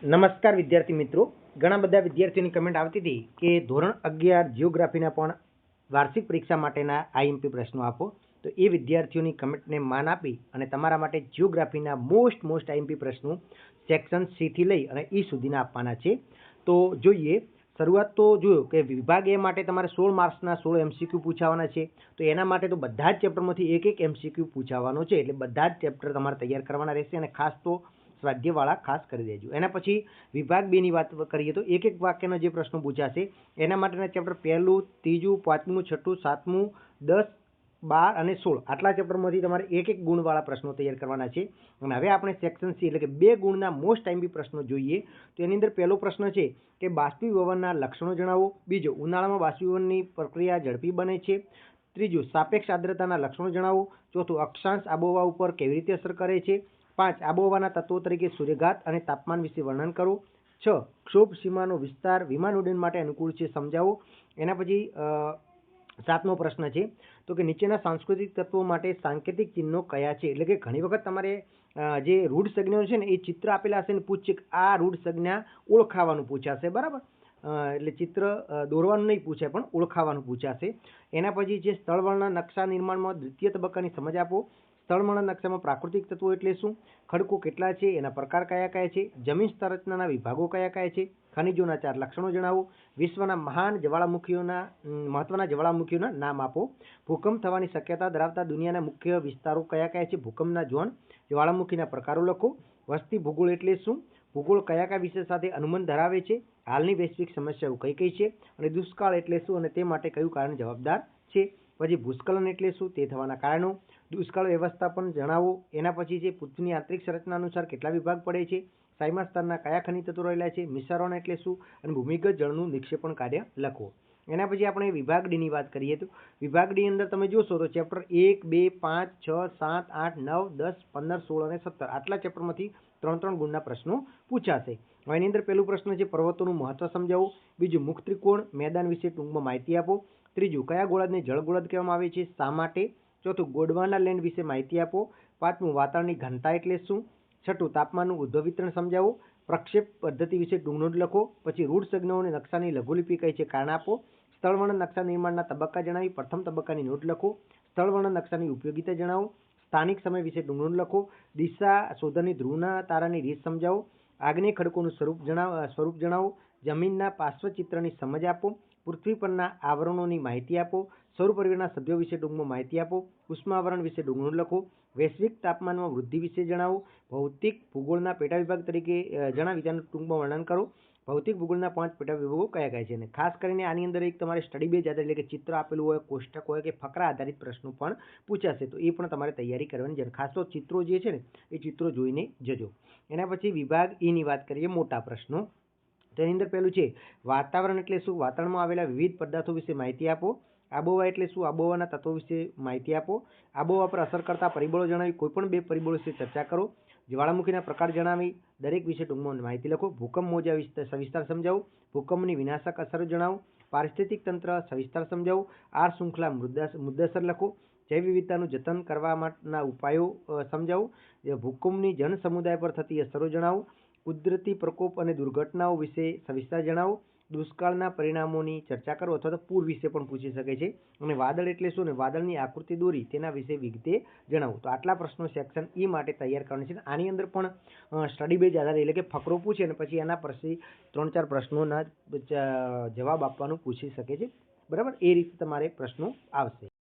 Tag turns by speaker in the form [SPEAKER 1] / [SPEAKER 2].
[SPEAKER 1] નમસ્કાર વિદ્યાર્થી મિત્રો, ઘણા બધા વિદ્યાર્થીઓની કમેન્ટ આવતી હતી કે ધોરણ 11 જીઓગ્રાફીના પણ વાર્ષિક પરીક્ષા માટેના આઈએમપી પ્રશ્નો આપો. તો એ વિદ્યાર્થીઓની કમેન્ટને માન આપી અને તમારા માટે જીઓગ્રાફીના મોસ્ટ આઈએમપી પ્રશ્નો સેક્શન સી થી લઈ અને ઈ સુધીના આપવાના છે. તો જોઈએ, શરૂઆત તો જોયો કે વિભાગ એ માટે તમારે 16 માર્ક્સના 16 એમસીક્યુ પૂછાવાના છે. તો એના માટે તો બધા જ ચેપ્ટરમાંથી એક એમસીક્યુ પૂછાવાનો છે, એટલે બધા જ ચેપ્ટર તમારે તૈયાર કરવાના રહેશે. અને ખાસ તો સ્વાધ્યાયવાળા ખાસ કરી દેજો. એના પછી વિભાગ 2 ની વાત કરીએ તો એક વાક્યનો જે પ્રશ્નો પૂછાશે એના માટેના ચેપ્ટર 1, 3, 5, 6, 7, 10, 12 અને 16 આટલા ચેપ્ટરમાંથી તમારે એક ગુણવાળા પ્રશ્નો તૈયાર કરવાના છે. અને હવે આપણે સેક્શન સી એટલે કે 2 ગુણના મોસ્ટ આઈએમપી પ્રશ્નો જોઈએ. તો એની અંદર પહેલો પ્રશ્ન છે કે બાષ્પીભવનના લક્ષણો જણાવો. બીજો, ઉનાળામાં બાષ્પીભવનની પ્રક્રિયા ઝડપી બને છે. ત્રીજું, સાપેક્ષ આર્દ્રતાના લક્ષણો જણાવો. ચોથું, અક્ષાંશ આબોહવા ઉપર કેવી રીતે અસર કરે છે. 5, આબોહવાના તત્વો તરીકે સૂર્યઘાત અને તાપમાન વિશે વર્ણન કરો. 6, ક્ષોભ સીમાનો વિસ્તાર વિમાન ઉડ્ડયન માટે અનુકૂળ છે, સમજાવો. એના પછી 7મો પ્રશ્ન છે તો કે નીચેના સાંસ્કૃતિક તત્વો માટે સાંકેતિક ચિહ્નો કયા છે. એટલે કે ઘણી વખત તમારે જે રૂઢ સંજ્ઞાઓ છે ને એ ચિત્ર આપેલા હશે ને પૂછશે કે આ રૂઢ સંજ્ઞા ઓળખાવાનું પૂછાશે, બરાબર. એટલે ચિત્ર દોરવાનું નહીં પૂછાય પણ ઓળખાવાનું પૂછાશે. એના પછી જે સ્થળવર્ણન નકશા નિર્માણમાં દ્વિતીય તબક્કાની સમજ આપો. સ્થળવર્ણન નકશામાં પ્રાકૃતિક તત્વો એટલે શું, ખડકો કેટલા છે, એના પ્રકાર કયા કયા છે, જમીન સંરચનાના વિભાગો કયા કયા છે, ખનિજોના 4 લક્ષણો જણાવો. વિશ્વના મહત્વના જ્વાળામુખીઓના નામ આપો. ભૂકંપ થવાની શક્યતા ધરાવતા દુનિયાના મુખ્ય વિસ્તારો કયા કયા છે, ભૂકંપના ઝોન, જ્વાળામુખીના પ્રકારો લખો. વસ્તી ભૂગોળ એટલે શું, ભૂગોળ કયા કયા વિષય સાથે અનુબંધ ધરાવે છે, હાલની વૈશ્વિક સમસ્યાઓ કઈ કઈ છે, અને દુષ્કાળ એટલે શું અને તે માટે કયું કારણ જવાબદાર છે. પછી ભૂસ્ખલન એટલે શું, તે થવાના કારણો, દુષ્કાળ વ્યવસ્થાપન જણાવો. એના પછી છે પૃથ્વીની આંતરિક સંરચના અનુસાર કેટલા વિભાગ પડે છે, સાયમા સ્તરના કયા ખનિજ તત્વો રહેલા છે, મિશ્રણ એટલે શું, અને ભૂમિગત જળનું નિક્ષેપણ કાર્ય લખો. એના પછી આપણે વિભાગ ડી ની વાત કરીએ તો વિભાગ ડી અંદર તમે જોશો તો ચેપ્ટર 1, 2, 5, 6, 7, 8, 9, 10, 15, 16 અને 17 આટલા ચેપ્ટરમાંથી 3 ગુણના પ્રશ્નો પૂછાશે. હવે એની અંદર પહેલું પ્રશ્ન છે પર્વતોનું મહત્વ સમજાવો. બીજું, મુખ ત્રિકોણ મેદાન વિશે ટૂંકમાં માહિતી આપો. ત્રીજું, કયા ગોળાર્ધને જળ ગોળાર્ધ કહેવામાં આવે છે, શા માટે. ચોથું, ગોંડવાના લેન્ડ વિશે માહિતી આપો. 5મું, વાતાવરણની ઘનતા એટલે શું. 6, તાપમાનનું ઉદ્ભવ વિતરણ સમજાવો. પ્રક્ષેપ પદ્ધતિ વિશે ટૂંક નોંધ લખો. પછી રૂઢ સંજ્ઞાઓને નકશાની લઘુલિપિ કઈ છે, કારણ આપો. સ્થળવર્ણન નકશા નિર્માણના તબક્કા જણાવી પ્રથમ તબક્કાની નોંધ લખો. સ્થળવર્ણન નકશાની ઉપયોગિતા જણાવો. સ્થાનિક સમય વિશે ટૂંક નોંધ લખો. દિશા શોધનની ધ્રુવના તારાની રીત સમજાવો. આગ્નેય ખડકોનું સ્વરૂપ જણાવો. જમીનના પાર્શ્વચિત્રની સમજ આપો. પૃથ્વી પરના આવરણોની માહિતી આપો. સૌર પરિવારના સભ્યો વિશે ટૂંકમાં માહિતી આપો. ઉષ્માવરણ વિશે ટૂંક નોંધ લખો. વૈશ્વિક તાપમાનમાં વૃદ્ધિ વિશે જણાવો. ભૌતિક ભૂગોળના પેટા વિભાગ તરીકે જણાવી તેનું ટૂંકમાં વર્ણન કરો. ભૌતિક ભૂગોળના 5 પેટા વિભાગો કયા કયા છે. અને ખાસ કરીને આની અંદર એક તમારે સ્ટડી બેઝ આધારિત એટલે કે ચિત્ર આપેલું હોય, કોષ્ટક હોય કે ફકરા આધારિત પ્રશ્નો પણ પૂછાશે. તો એ પણ તમારે તૈયારી કરવાની છે. ખાસ તો ચિત્રો જે છે ને એ ચિત્રો જોઈને જજો. એના પછી વિભાગ ઈ ની વાત કરીએ, મોટા પ્રશ્નો. તો એની અંદર પહેલું છે વાતાવરણ એટલે શું, વાતાવરણમાં આવેલા વિવિધ પદાર્થો વિશે માહિતી આપો. આબોહવા એટલે શું, આબોહવાના તત્વો વિશે માહિતી આપો. આબોહવા પર અસર કરતા પરિબળો જણાવી કોઈ પણ 2 પરિબળો વિશે ચર્ચા કરો. જ્વાળામુખીના પ્રકાર જણાવી દરેક વિશે ટૂંકમાં માહિતી લખો. ભૂકંપ મોજા સવિસ્તાર સમજાવો. ભૂકંપની વિનાશક અસરો જણાવો. પારિસ્થિતિક તંત્ર સવિસ્તાર સમજાવો. આર શૃંખલા મુદ્દાસર લખો. જૈવ વિવિધતાનું જતન કરવાના ઉપાયો સમજાવો. ભૂકંપની જન સમુદાય પર થતી અસરો જણાવો. કુદરતી પ્રકોપ અને દુર્ઘટનાઓ વિશે સવિસ્તાર જણાવો. દુષ્કાળના પરિણામોની ચર્ચા કરો અથવા તો પૂર વિશે પણ પૂછી શકે છે. અને વાદળ એટલે શું ને વાદળની આકૃતિ દોરી તેના વિશે વિગતે જણાવો. તો આટલા પ્રશ્નો સેક્શન ઈ માટે તૈયાર કરવાના છે. આની અંદર પણ સ્ટડી બેઝ આધારે એટલે કે ફકરો પૂછે અને પછી એના પરથી 3-4 પ્રશ્નોના જવાબ આપવાનું પૂછી શકે છે, બરાબર. એ રીતે તમારે પ્રશ્નો આવશે.